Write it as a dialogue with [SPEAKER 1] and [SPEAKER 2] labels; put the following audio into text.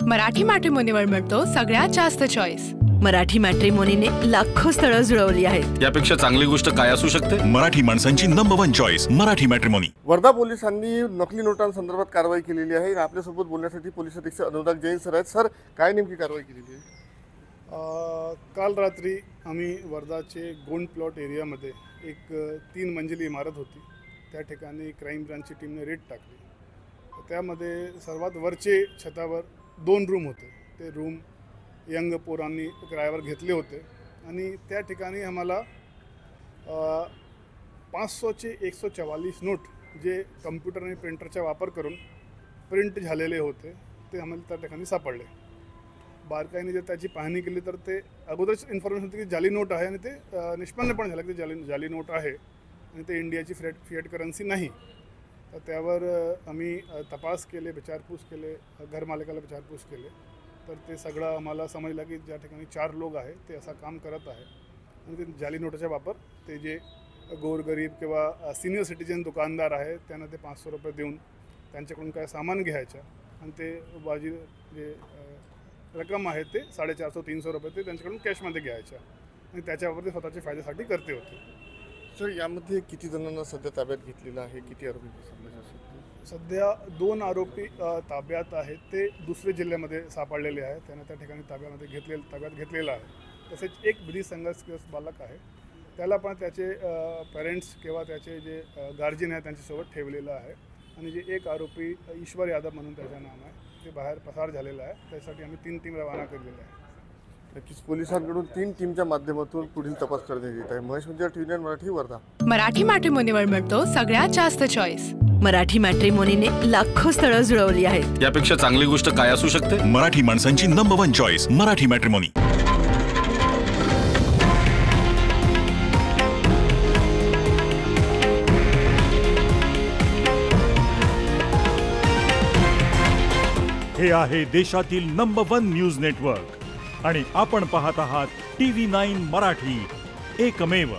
[SPEAKER 1] मराठी मॅट्रिमोनीवर मिळतो सगळ्यात जास्त चॉईस।
[SPEAKER 2] मराठी मॅट्रिमोनीने लाखो स्थळं जुळवली आहेत।
[SPEAKER 3] यापेक्षा चांगली गोष्ट काय असू शकते?
[SPEAKER 4] मराठी माणसांची number 1 choice Marathi matrimony.
[SPEAKER 5] Wardha पोलिसांनी नकली नोटांसंदर्भात कारवाई केलेली आहे। आपल्यासोबत बोलण्यासाठी पोलीस अधीक्षक अनुराग जैन सर आहेत। सर, काय नेमकी कारवाई केलेली आहे?
[SPEAKER 6] काल रात्री आम्ही वर्धाचे गोंड प्लॉट एरियामध्ये एक 3 मंजिली इमारत होती, त्या ठिकाणी क्राईम ब्रांचची टीमने रेड टाकली। त्यामध्ये सर्वात वरचे छतावर 2 रूम होते। ते रूम यंग पोरांनी किरायावर घेतले होते आणि त्या ठिकाणी आम्हाला 500चे 144 नोट जे कम्प्युटर आणि प्रिंटरचा वापर करून प्रिंट झालेले होते ते आम्हाला त्या ठिकाणी सापडले। बारकाईने जर त्याची पाहणी केली तर ते अगोदरच इन्फॉर्मेशन होती की जाली नोट आहे आणि ते निष्पन्न पण झालं की जाली नोट आहे आणि ते इंडियाची फिएट करन्सी नाही। तर त्यावर आम्ही तपास केले, विचारपूस केले, घरमालकाला विचारपूस केले, तर ते सगळं आम्हाला समजलं की ज्या ठिकाणी 4 लोक आहे ते असं काम करत आहे आणि ते जाली नोटाचा वापर ते जे गोरगरीब किंवा सिनियर सिटीजन दुकानदार आहे त्यांना ते 500 रुपये देऊन त्यांच्याकडून काय सामान घ्यायचं आणि ते बाजी जे रक्कम आहे ते 450-300 रुपये ते त्यांच्याकडून कॅशमध्ये घ्यायच्या आणि त्याच्यावर ते स्वतःच्या फायद्यासाठी करते होते।
[SPEAKER 5] सर, यामध्ये किती जणांना सध्या ताब्यात घेतलेलं आहे? किती आरोपी
[SPEAKER 6] सध्या 2 आरोपी ताब्यात आहेत, ते दुसरे जिल्ह्यामध्ये सापडलेले आहेत, त्यांना त्या ठिकाणी ताब्यात घेतलेलं आहे। तसेच एक विधी संघर्षग्रस्त बालक आहे, त्याला पण त्याचे पेरेंट्स किंवा त्याचे जे गार्जियन आहे त्यांच्यासोबत ठेवलेलं आहे आणि जे एक आरोपी ईश्वर यादव म्हणून त्याचं नाव आहे ते बाहेर पसार झालेलं आहे। त्यासाठी आम्ही 3 टीम रवाना केलेल्या आहे।
[SPEAKER 5] नक्कीच पोलिसांकडून 3 टीमच्या माध्यमातून पुढील तपास करण्यात येत आहे। महेश म्हणजे टीव्ही मराठी, वर्धा।
[SPEAKER 1] मराठी मॅट्रिमोनीवर मिळतो सगळ्यात जास्त चॉईस।
[SPEAKER 2] मराठी मॅट्रिमोनीने लाखो स्थळं जुळवली आहेत।
[SPEAKER 3] यापेक्षा चांगली गोष्ट काय असू शकते?
[SPEAKER 4] मराठी माणसांची नंबर 1 चॉईस मराठी मॅट्रिमोनी।
[SPEAKER 7] हे आहे देशातील नंबर 1 न्यूज नेटवर्क आणि आपण पाहत आहात TV9 मराठी, एकमेव।